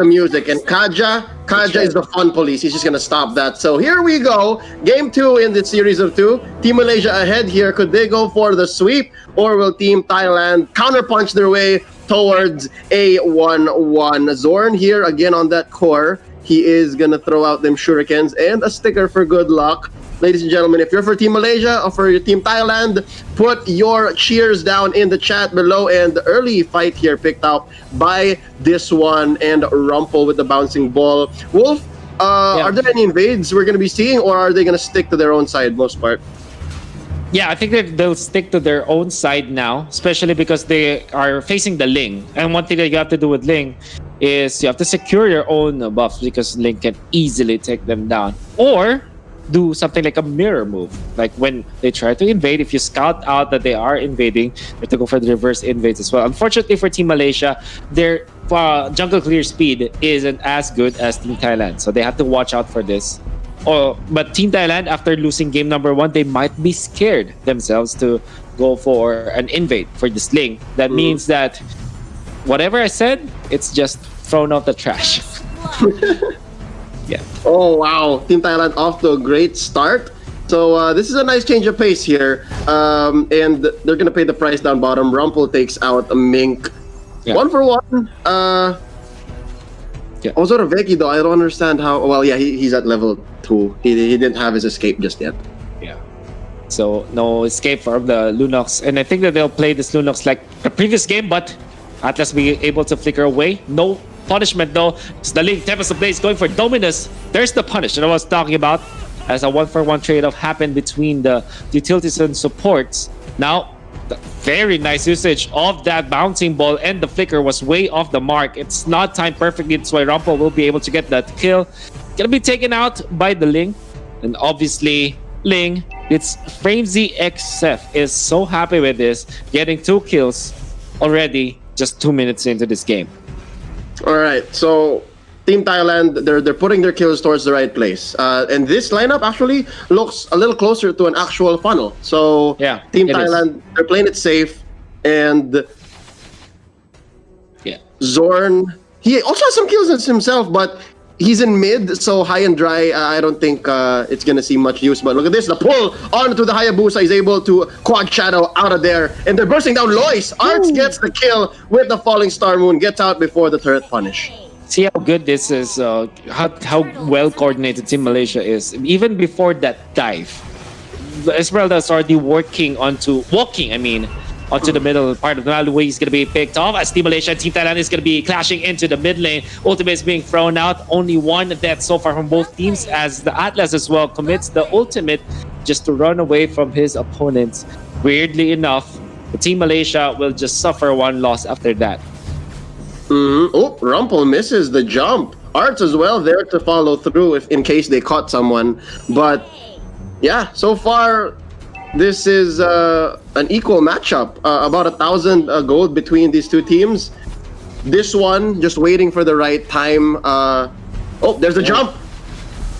the music, and Kaja is the fun police. He's just gonna stop that. So here we go. Game 2 in this series of 2. Team Malaysia ahead here. Could they go for the sweep, or will Team Thailand counterpunch their way towards a 1-1? Zorn here again on that core. He is gonna throw out them shurikens and a sticker for good luck. Ladies and gentlemen, if you're for Team Malaysia or for your Team Thailand, put your cheers down in the chat below. And the early fight here picked up by this one and Rumpel with the bouncing ball. Wolf, are there any invades we're going to be seeing, or are they going to stick to their own side most part? Yeah, I think they'll stick to their own side now, especially because they are facing the Ling. And one thing that you have to do with Ling is you have to secure your own buffs, because Ling can easily take them down. Or do something like a mirror move. Like when they try to invade, if you scout out that they are invading, you have to go for the reverse invades as well. Unfortunately for Team Malaysia, their jungle clear speed isn't as good as Team Thailand, so they have to watch out for this. But Team Thailand, after losing game number 1, they might be scared themselves to go for an invade for the Sling. That means that whatever I said, it's just thrown out the trash. Yeah. Oh wow, Team Thailand off to a great start. So this is a nice change of pace here, and they're gonna pay the price down bottom. Rumpel takes out a Mink, 1 for 1. OZORAVEKI though, I don't understand how. Well, yeah, he's at level 2. He didn't have his escape just yet. Yeah. So no escape from the Lunox, and I think that they'll play this Lunox like the previous game, but Atlas be able to flicker away. No punishment though. It's the League Tempest of Blaze going for Dominus. There's the punish that I was talking about, as a 1-for-1 trade-off happened between the utilities and supports. Now, the very nice usage of that bouncing ball, and the flicker was way off the mark. It's not timed perfectly. That's why Rumpel will be able to get that kill. Gonna be taken out by the Ling. And obviously, Ling, it's FRAMEZY x SETH is so happy with this, getting 2 kills already just 2 minutes into this game. All right, so Team Thailand, they're putting their kills towards the right place, and this lineup actually looks a little closer to an actual funnel. So yeah, Team Thailand, they're playing it safe, and Zorn, he also has some kills himself, but he's in mid, so high and dry. I don't think it's gonna see much use. But look at this, the pull onto the Hayabusa is able to quad shadow out of there, and they're bursting down LOYS. ARTZ gets the kill with the falling star moon, gets out before the turret punish. See how good this is, how well coordinated Team Malaysia is. Even before that dive, Esmeralda is already walking onto the middle part of the MLBB. Is going to be picked off as Team Malaysia and Team Thailand is going to be clashing into the mid lane. Ultimate is being thrown out. Only 1 death so far from both teams, as the Atlas as well commits the ultimate just to run away from his opponents. Weirdly enough, the Team Malaysia will just suffer 1 loss after that. Oh, Rumpel misses the jump. ARTZ as well there to follow through in case they caught someone. But yeah, so far this is an equal matchup. About 1,000 gold between these two teams. This one just waiting for the right time. Oh, there's a jump.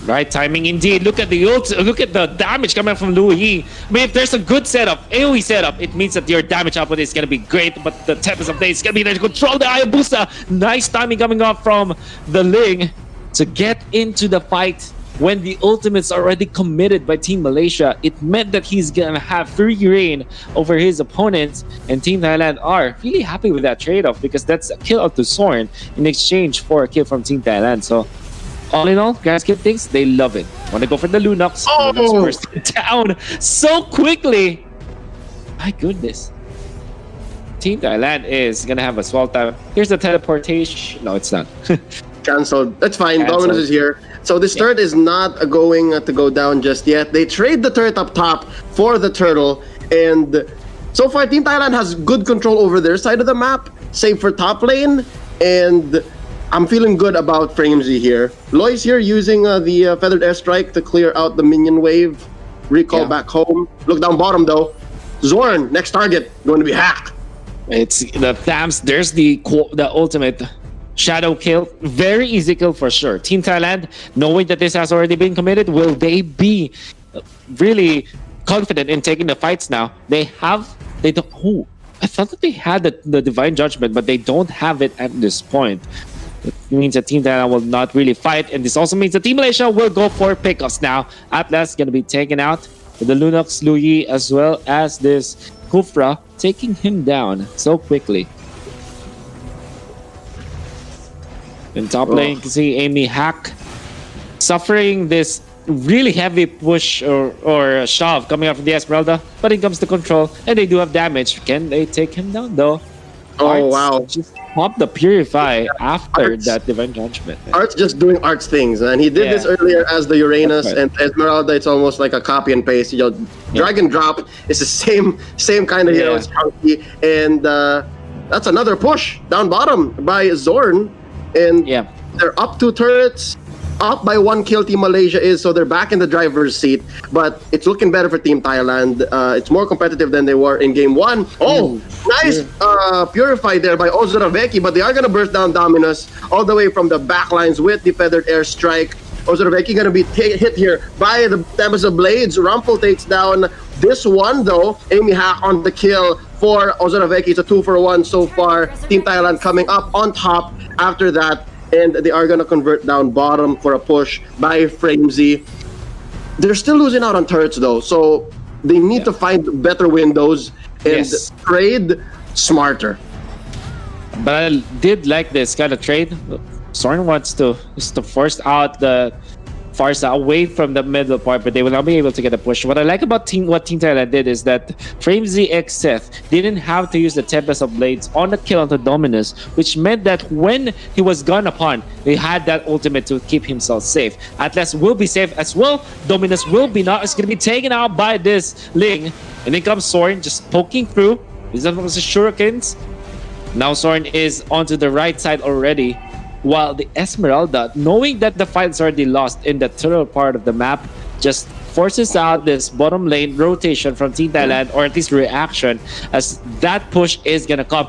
Right timing indeed. Look at the look at the damage coming from Lu Yi. I mean, if there's a good setup, AoE setup, it means that your damage output is gonna be great. But the Tempest of Days is gonna be there to control the Hayabusa. Nice timing coming up from the Ling to get into the fight when the ultimate's already committed by Team Malaysia. It meant that he's gonna have free reign over his opponents, and Team Thailand are really happy with that trade-off, because that's a kill out to XORN in exchange for a kill from Team Thailand. So all in all, guys, good things, they love it. Want to go for the Lunox. Oh! Lunox down so quickly. My goodness. Team Thailand is gonna have a swell time. Here's the teleportation. No, it's not. Cancelled. That's fine. Cancelled. Dominus is here. So this turret is not going to go down just yet. They trade the turret up top for the turtle, and so far Team Thailand has good control over their side of the map, save for top lane, and I'm feeling good about FRAMEZY here. LOYS here using the Feathered Airstrike to clear out the minion wave. Recall back home. Look down bottom though. Zorn, next target, going to be hacked. It's the Thams. There's the ultimate shadow kill. Very easy kill for sure. Team Thailand, knowing that this has already been committed, will they be really confident in taking the fights now? They don't. I thought that they had the Divine Judgment, but they don't have it at this point. It means that Team Thailand will not really fight, and this also means that Team Malaysia will go for pickups now. Atlas gonna be taken out with the Lunox Luyi as well as this Kufra taking him down so quickly. In top lane, you can see Amy Hack suffering this really heavy push or shove coming out from the Esmeralda, but it comes to control, and they do have damage. Can they take him down though? Oh, ARTZ wow. just popped the Purify after that Divine Judgment. ARTZ just doing ARTZ things, and he did this earlier as the Uranus and Esmeralda. It's almost like a copy and paste. You know, drag and drop. It's the same kind of hero. It's chunky, and that's another push down bottom by ZORN, and they're up 2 turrets. Up by 1 kill Team Malaysia is, so they're back in the driver's seat, but it's looking better for Team Thailand. It's more competitive than they were in game 1. Oh, nice Purify there by OZORAVEKI, but they are going to burst down Dominus all the way from the backlines with the Feathered Airstrike. OZORAVEKI going to be hit here by the Tempest of Blades. Rumpel takes down this one though. Amy Hack on the kill for OZORAVEKI. It's a 2-for-1 so far. Team Thailand coming up on top after that. And they are going to convert down bottom for a push by FRAMEZY. They're still losing out on turrets though, so they need to find better windows and trade smarter. But I did like this kind of trade. XORN wants to force out the Farsa away from the middle part, but they will not be able to get a push. What I like about what Team Thailand did is that FRAMEZY x SETH didn't have to use the Tempest of Blades on the kill onto Dominus, which meant that when he was gone upon, they had that ultimate to keep himself safe. Atlas will be safe as well. Dominus will be not. It's going to be taken out by this Ling. And then comes XORN just poking through. These are the shurikens. Now XORN is onto the right side already, while the Esmeralda, knowing that the fight is already lost in the turtle part of the map, just forces out this bottom lane rotation from Team Thailand, or at least reaction, as that push is gonna come.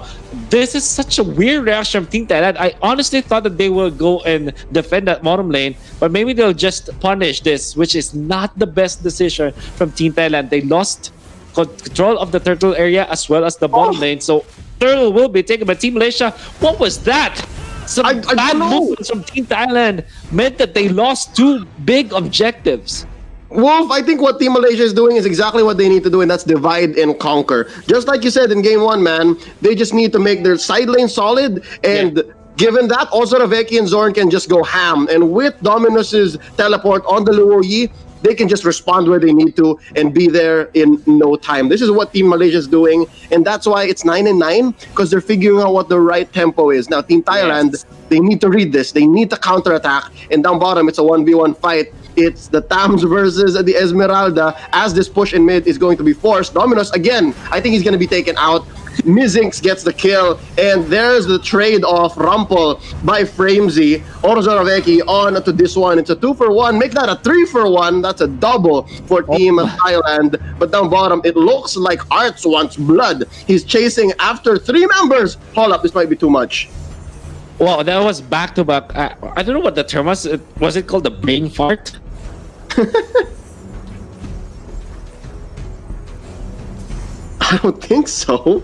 This is such a weird reaction from Team Thailand. I honestly thought that they will go and defend that bottom lane, but maybe they'll just punish this, which is not the best decision from Team Thailand. They lost control of the turtle area as well as the bottom lane, so turtle will be taken by Team Malaysia. What was that? Some bad movements from Team Thailand meant that they lost 2 big objectives. Wolf, I think what Team Malaysia is doing is exactly what they need to do, and that's divide and conquer. Just like you said in game 1, man, they just need to make their side lane solid, and given that, OZORAVEKI and XORN can just go ham. And with Dominus's teleport on the Luoyi, they can just respond where they need to and be there in no time. This is what Team Malaysia is doing, and that's why it's 9-9, because they're figuring out what the right tempo is. Now, Team Thailand, they need to read this. They need to counterattack, and down bottom, it's a 1v1 fight. It's the Tams versus the Esmeralda, as this push in mid is going to be forced. Dominus, again, I think he's going to be taken out. MYZMINK gets the kill, and there's the trade of RUMPEL by FRAMEZY. OZORAVEKI on to this one. It's a 2-for-1. Make that a 3-for-1. That's a double for Team Thailand. But down bottom, it looks like ARTZ wants blood. He's chasing after 3 members. Hold up, this might be too much. Well, that was back-to-back. I don't know what the term was. Was it called the brain fart? I don't think so.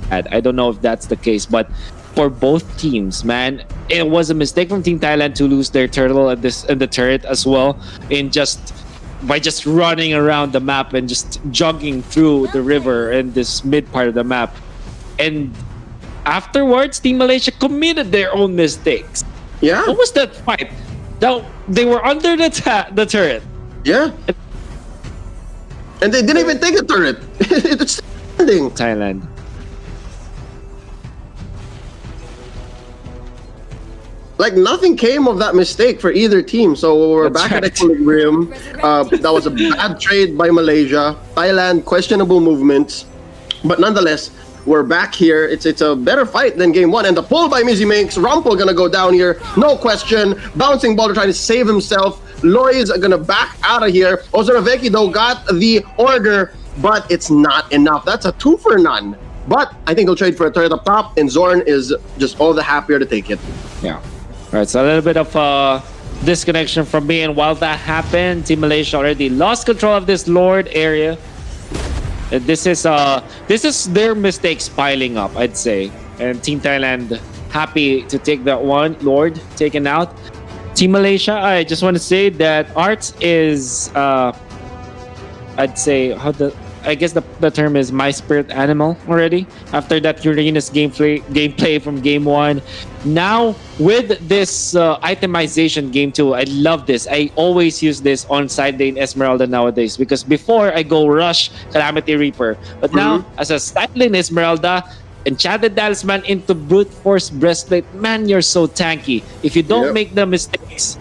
I don't know if that's the case, but for both teams, man, it was a mistake from Team Thailand to lose their turtle and the turret as well, by just running around the map and just jogging through the river in this mid part of the map. And afterwards, Team Malaysia committed their own mistakes. Yeah. What was that fight? Now, they were under the turret. Yeah. And they didn't even take the turret. It's standing. Thailand. Like, nothing came of that mistake for either team. So we're back at equilibrium. That was a bad trade by Malaysia. Thailand, questionable movements. But nonetheless, we're back here. It's a better fight than game 1. And the pull by MYZMINK. Rumpel gonna go down here. No question. Bouncing ball trying to save himself. LOYS are gonna back out of here. OZORAVEKI though got the order, but it's not enough. That's a 2-for-none. But I think he'll trade for a turret up top, and XORN is just all the happier to take it. Yeah. All right, so a little bit of disconnection from me, and while that happened, Team Malaysia already lost control of this Lord area. This is their mistakes piling up, I'd say, and Team Thailand happy to take that one. Lord taken out. Team Malaysia, I just want to say that ARTZ is, I'd say, I guess the term is my spirit animal already. After that Uranus gameplay from game 1. Now with this itemization game 2, I love this. I always use this on side lane Esmeralda nowadays because before I go rush Calamity Reaper. But now as a side lane Esmeralda, Enchanted Talisman into Brute Force Breastplate, man, you're so tanky. If you don't make the mistakes,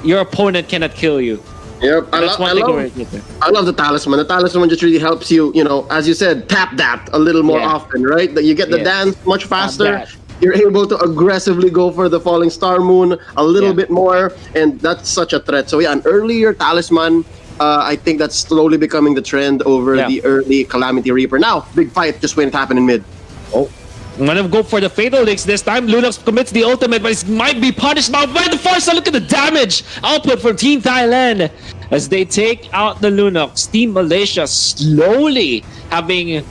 your opponent cannot kill you. Yep, I love the talisman. The talisman just really helps you, you know, as you said, tap that a little more often, right? That you get the dance much faster. You're able to aggressively go for the Falling Star Moon a little bit more, and that's such a threat. So yeah, an earlier talisman, I think that's slowly becoming the trend over the early Calamity Reaper. Now, big fight just waiting to happen in mid. Oh, I'm gonna go for the Fatal Links this time. Lunox commits the ultimate, but it might be punished by the Force. Look at the damage output from Team Thailand as they take out the Lunox. Team Malaysia slowly having a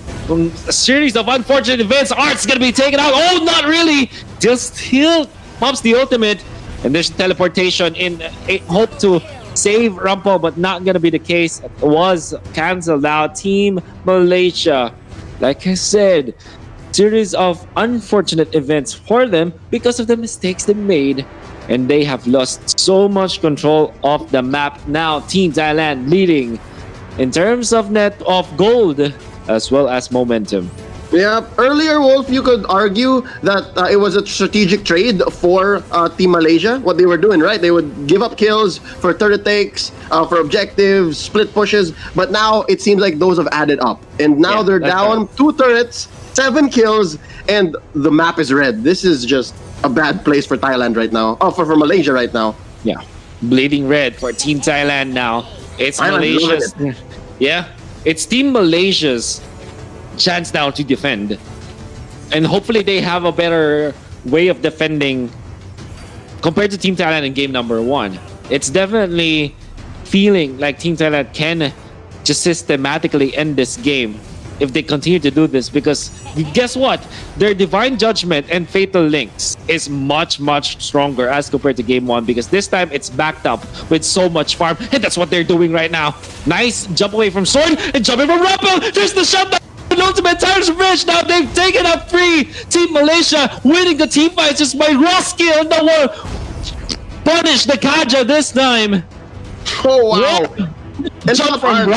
series of unfortunate events. ARTZ gonna be taken out. Oh, not really. Just still pops the ultimate, and there's teleportation in hope to save Rumpel, but not gonna be the case. It was cancelled out. Team Malaysia, like I said, series of unfortunate events for them because of the mistakes they made, and they have lost so much control of the map. Now Team Thailand leading in terms of net of gold as well as momentum. Yeah, earlier, Wolf, you could argue that it was a strategic trade for Team Malaysia. What they were doing, right? They would give up kills for turret takes, for objectives, split pushes, but now it seems like those have added up, and now they're down 2 turrets, 7 kills, and the map is red. This is just a bad place for Thailand right now. Oh, for Malaysia right now. Yeah, bleeding red for Team Thailand now. It's Malaysia's. Yeah, it's Team Malaysia's chance now to defend, and hopefully they have a better way of defending compared to Team Thailand in game number 1. It's definitely feeling like Team Thailand can just systematically end this game if they continue to do this, because guess what, their Divine Judgment and Fatal Links is much stronger as compared to game 1, because this time it's backed up with so much farm, and that's what they're doing right now. Nice jump away from SWORD and jumping from RUMPEL. There's the shutdown. Ultimate Tires Bridge. Now they've taken up 3. Team Malaysia winning the team fight just by raw skill. No one punish the Kaja this time. Oh wow! And jump from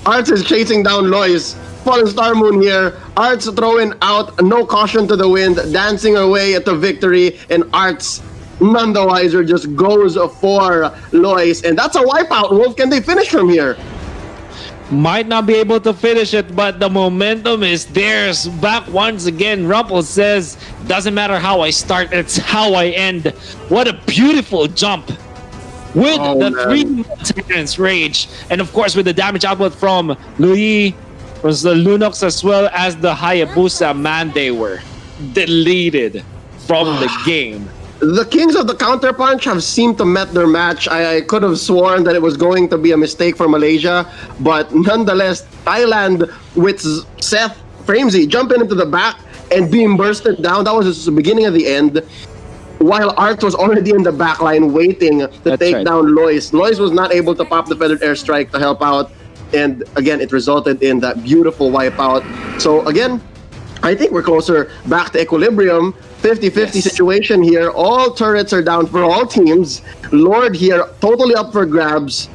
ARTZ is chasing down LOYS. Falling Star Moon here. ARTZ throwing out no caution to the wind, dancing away at the victory, and ARTZ none the wiser just goes for LOYS, and that's a wipeout. Wolf, can they finish from here? Might not be able to finish it, but the momentum is theirs. Back once again, Rumpel says, doesn't matter how I start, it's how I end. What a beautiful jump. With the 3 Titans Rage, and of course with the damage output from Louis, was the Lunox as well as the Hayabusa, man, they were deleted from the game. The Kings of the Counterpunch have seemed to met their match. I could have sworn that it was going to be a mistake for Malaysia, but nonetheless, Thailand with SETH, FRAMEZY jumping into the back and being bursted down. That was just the beginning of the end. While ARTZ was already in the back line waiting to take down LOYS. LOYS was not able to pop the Feathered Airstrike to help out, and again, it resulted in that beautiful wipeout. So again, I think we're closer back to equilibrium. 50-50 situation here. All turrets are down for all teams. Lord here, totally up for grabs.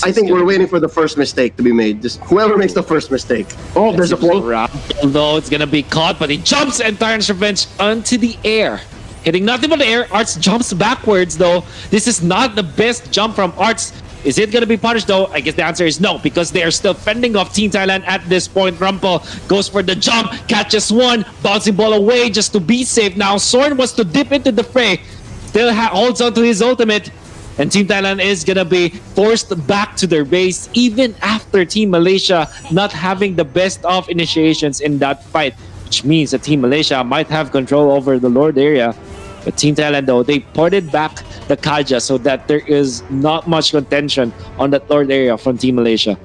I think we're waiting for the first mistake to be made. Just whoever makes the first mistake. Oh, there's a float. Although it's gonna be caught, but he jumps and turns revenge onto the air. Hitting nothing but the air. ARTZ jumps backwards though. This is not the best jump from ARTZ. Is it going to be punished though? I guess the answer is no, because they are still fending off Team Thailand at this point. Rumpel goes for the jump, catches one, bouncing ball away just to be safe. Now SWORN wants to dip into the fray, still holds on to his ultimate, and Team Thailand is going to be forced back to their base even after Team Malaysia not having the best of initiations in that fight, which means that Team Malaysia might have control over the Lord area. But Team Thailand, though, they ported back the Kaja so that there is not much contention on that Lord area from Team Malaysia.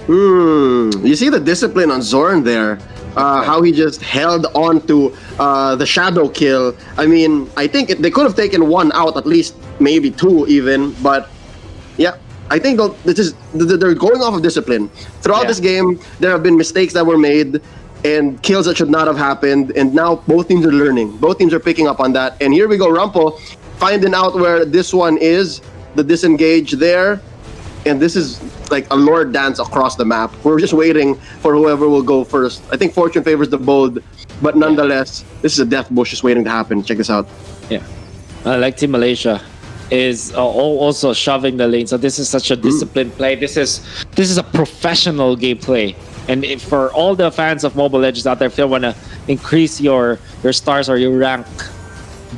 You see the discipline on XORN there. How he just held on to the shadow kill. I mean, I think they could have taken one out, at least maybe two even. But yeah, I think they're going off of discipline. Throughout this game, there have been mistakes that were made and kills that should not have happened. And now both teams are learning. Both teams are picking up on that. And here we go, Rumpel finding out where this one is, the disengage there. And this is like a Lord dance across the map. We're just waiting for whoever will go first. I think fortune favors the bold, but nonetheless, this is a death bush just waiting to happen. Check this out. Yeah, I like Team Malaysia is also shoving the lane. So this is such a disciplined play. This is a professional gameplay. And for all the fans of Mobile Legends out there, if you want to increase your stars or your rank,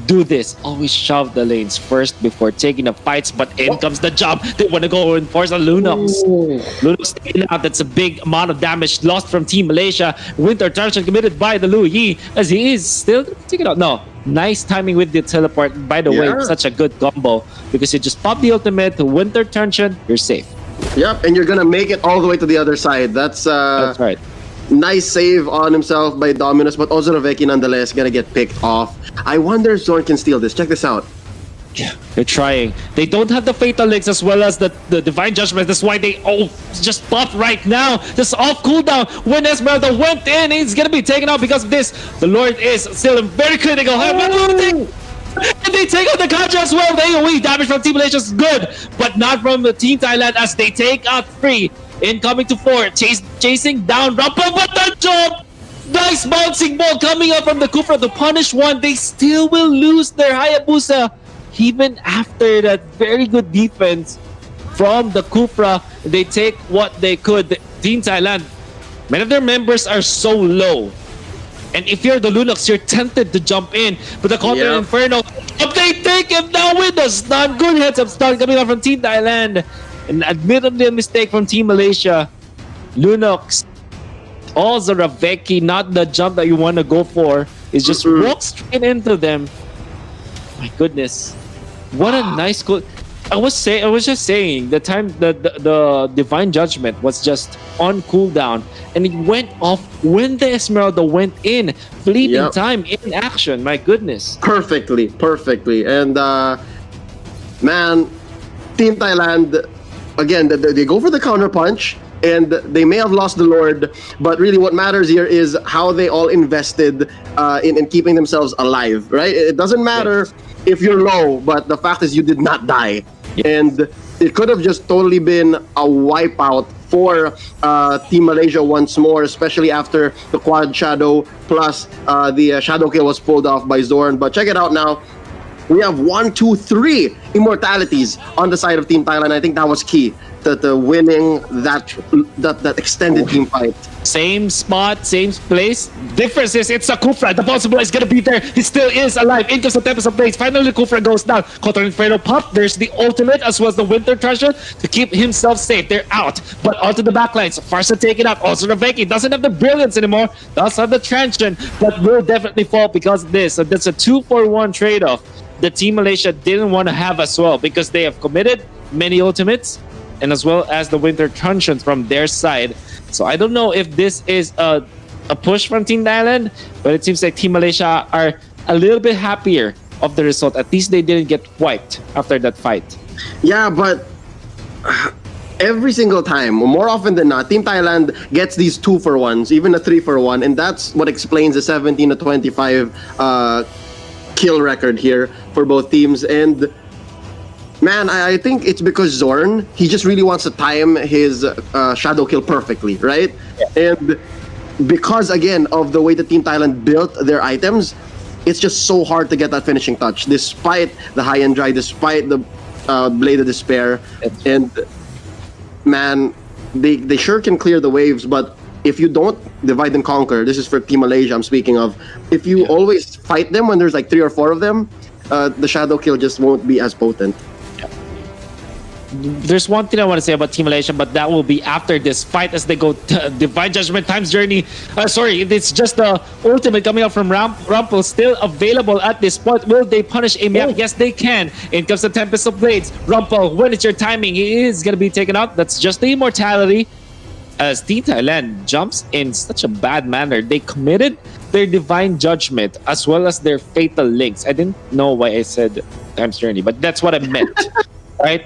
do this. Always shove the lanes first before taking the fights. But in comes the jump. They want to go and force a Lunox. Lunox taken out. That's a big amount of damage lost from Team Malaysia. Winter Tension committed by the Lu Yi, as he is still taking out. No, nice timing with the teleport. By the way, such a good combo because you just pop the ultimate, Winter Tension, you're safe. Yep, and you're gonna make it all the way to the other side. That's right. Nice save on himself by Dominus, but OZORAVEKI nonetheless gonna get picked off. I wonder if Zorn can steal this. Check this out. Yeah, they're trying. They don't have the Fatal Links as well as the Divine Judgment. That's why they just popped right now. Just off cooldown. When Esmeralda went in, he's gonna be taken out because of this. The Lord is still in very critical health. And they take out the Kaja as well. They away damage from Team Malaysia is good, but not from the Team Thailand as they take out 3. Incoming to 4, chasing down Rumpel, but the jump! Nice bouncing ball coming up from the Kufra to punish one. They still will lose their Hayabusa even after that very good defense from the Kufra. They take what they could. Team Thailand, many of their members are so low. And if you're the Lunox, you're tempted to jump in. But the Counter Inferno, they take him down with a stun. Good heads up stun coming out from Team Thailand. And admittedly a mistake from Team Malaysia. Lunox, OZORAVEKI, not the jump that you want to go for. Is just walk straight into them. My goodness. What a nice goal. I was just saying the time the Divine Judgment was just on cooldown and it went off when the Esmeralda went in. Fleeting time in action. My goodness. Perfectly. And man, Team Thailand, again, they go for the counter punch and they may have lost the Lord, but really what matters here is how they all invested in keeping themselves alive, right? It doesn't matter if you're low, but the fact is you did not die. And it could have just totally been a wipeout for Team Malaysia once more, especially after the quad shadow plus the shadow kill was pulled off by Zorn. But check it out now. We have 1, 2, 3 immortalities on the side of Team Thailand. I think that was key to winning that extended team fight. Same spot, same place. Difference is it's a Kufra. The possible is gonna be there. He still is alive. In comes the Tempest of Blades. Finally, Kufra goes down. Counter Inferno pop. There's the ultimate as well as the Winter Treasure to keep himself safe. They're out, but onto the backlines. Farsa taken out. OZORAVEKI doesn't have the brilliance anymore. Does have the transient, but will definitely fall because of this. So that's a 2-for-1 trade-off. The Team Malaysia didn't want to have as well because they have committed many ultimates and as well as the Winter Truncheon from their side. So I don't know if this is a push from Team Thailand, but it seems like Team Malaysia are a little bit happier of the result. At least they didn't get wiped after that fight. Yeah, but every single time, more often than not, Team Thailand gets these 2-for-1s, even a 3-for-1, and that's what explains the 17-25 kill record here for both teams. And man, I think it's because Zorn, he just really wants to time his shadow kill perfectly, right? And because again of the way the Team Thailand built their items, it's just so hard to get that finishing touch despite the high and dry, despite the Blade of Despair. And man, they sure can clear the waves, but if you don't divide and conquer, this is for Team Malaysia I'm speaking of, if you always fight them when there's like 3 or 4 of them, the shadow kill just won't be as potent. There's one thing I want to say about Team Malaysia, but that will be after this fight as they go Divine Judgment Time's Journey. Sorry, it's just the ultimate coming out from Rumpel still available at this point. Will they punish Amiak? Yes, they can. In comes the Tempest of Blades. Rumpel, when it's your timing, he is going to be taken out. That's just the immortality. as Team Thailand jumps in such a bad manner. They committed their divine judgment as well as their fatal links. I didn't know why I said time's journey, but that's what I meant, right?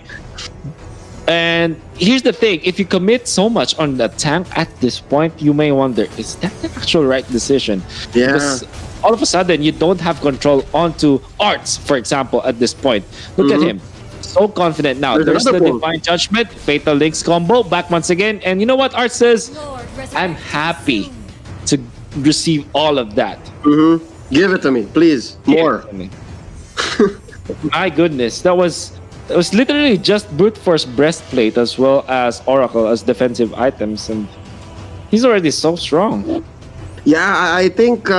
And here's the thing: if you commit so much on the tank at this point, you may wonder, is that the actual right decision? Yeah. Because all of a sudden, you don't have control onto ARTZ, for example, at this point. Look at him. So confident now. There's the divine judgment, fatal links combo back once again. And you know what ARTZ says? I'm happy to receive all of that. Give it to me, please. More. My goodness, that was literally just brute force breastplate as well as Oracle as defensive items, and he's already so strong. Yeah, I think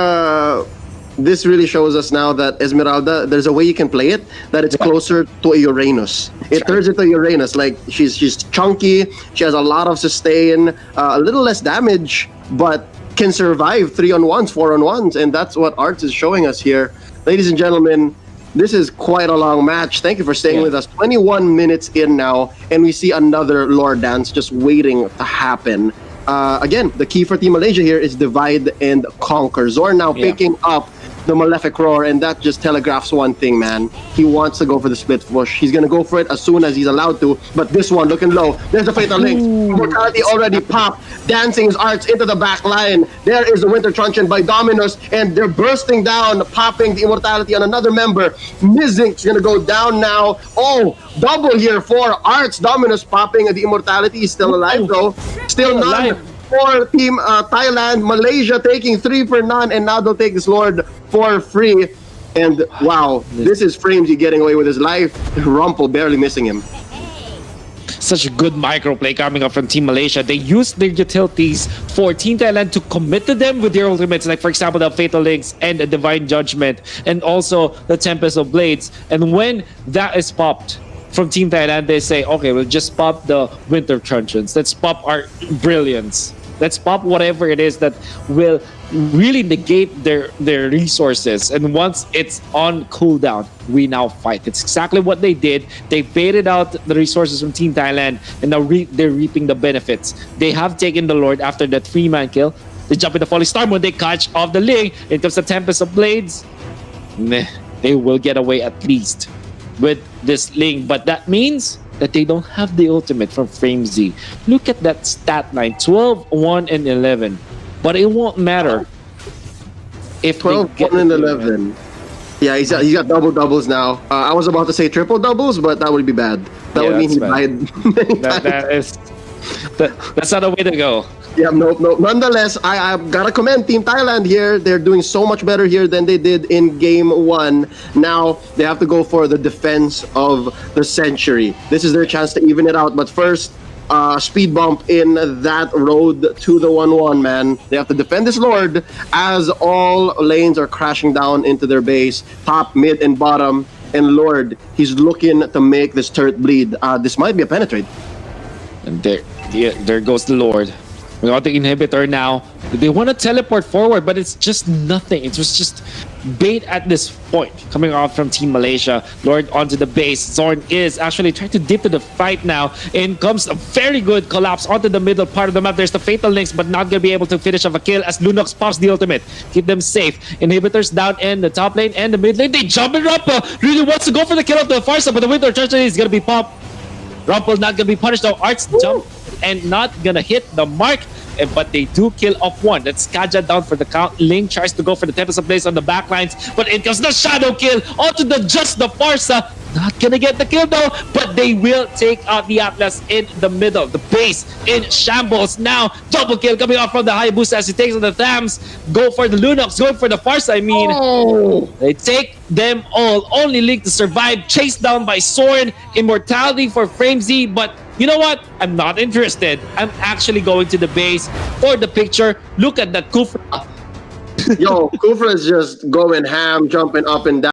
this really shows us now that Esmeralda, there's a way you can play it that it's closer to a Uranus. It turns into Uranus. Like she's chunky, she has a lot of sustain, a little less damage, but can survive 3-on-1s, 4-on-1s, and that's what ARTZ is showing us here. Ladies and gentlemen, this is quite a long match. Thank you for staying with us. 21 minutes in now, and we see another lore dance just waiting to happen. Again, the key for Team Malaysia here is divide and conquer. XORN now picking up the Malefic Roar, and that just telegraphs one thing, man. He wants to go for the split push. He's going to go for it as soon as he's allowed to, but this one, looking low. There's the Fatal Links. Mortality already popped. Dancing his ARTZ into the back line. There is the Winter Truncheon by Dominus, and they're bursting down, popping the Immortality on another member. MYZMINK's going to go down now. Oh, double here for ARTZ. Dominus popping the Immortality. He's still alive, though. Still none for Team Thailand. Malaysia taking 3 for none, and now they'll take this Lord for free. And wow, this is FRAMEZY getting away with his life. RUMPEL barely missing him. Such a good microplay coming up from Team Malaysia. They used their utilities for Team Thailand to commit to them with their ultimates, like for example the Fatal Links and the Divine Judgment, and also the Tempest of Blades. And when that is popped from Team Thailand, they say, okay, we'll just pop the Winter Truncheons. Let's pop our Brilliance. Let's pop whatever it is that will really negate their resources. And once it's on cooldown, we now fight. It's exactly what they did. They baited out the resources from Team Thailand, and now they're reaping the benefits. They have taken the Lord after that 3-man kill. They jump in the Falling Star when they catch off the Ling. In terms of Tempest of Blades, they will get away at least with this Ling. But that means that they don't have the ultimate from FRAMEZY. Look at that stat line, 12, 1, and 11. But it won't matter if 12, 1, and 11. Yeah, he's got double doubles now. I was about to say triple doubles, but that would be bad. That would mean he died many times. That's not a way to go. Yeah, nope. Nonetheless, I've got to commend Team Thailand here. They're doing so much better here than they did in Game 1. Now, they have to go for the defense of the century. This is their chance to even it out. But first, speed bump in that road to the 1-1, man. They have to defend this Lord as all lanes are crashing down into their base. Top, mid, and bottom. And Lord, he's looking to make this turret bleed. This might be a penetrate. And there goes the Lord. We got the inhibitor now. They want to teleport forward, but it's just nothing. It was just bait at this point. Coming off from Team Malaysia. Lord onto the base. XORN is actually trying to dip to the fight now. In comes a very good collapse onto the middle part of the map. There's the Fatal Links, but not going to be able to finish off a kill as Lunox pops the ultimate. Keep them safe. Inhibitors down in the top lane and the mid lane. They jump in. RUMPEL really wants to go for the kill of the far side, but the Winter Truncheon is going to be popped. RUMPEL not going to be punished though. ARTZ jump and not going to hit the mark. But they do kill off one. That's Kaja down for the count. Ling tries to go for the Tempest of Blades on the backlines, but it comes the Shadow kill onto the Farsa. Not gonna get the kill though, but they will take out the Atlas in the middle. The base in shambles now. Double kill coming off from the Hayabusa as he takes on the Thams. Go for the Lunox, going for the Farsa. I mean, they take them all. Only Link to survive. Chased down by XORN. Immortality for FRAMEZY, but you know what? I'm not interested. I'm actually going to the base for the picture. Look at that Kufra. Yo, Kufra is just going ham, jumping up and down.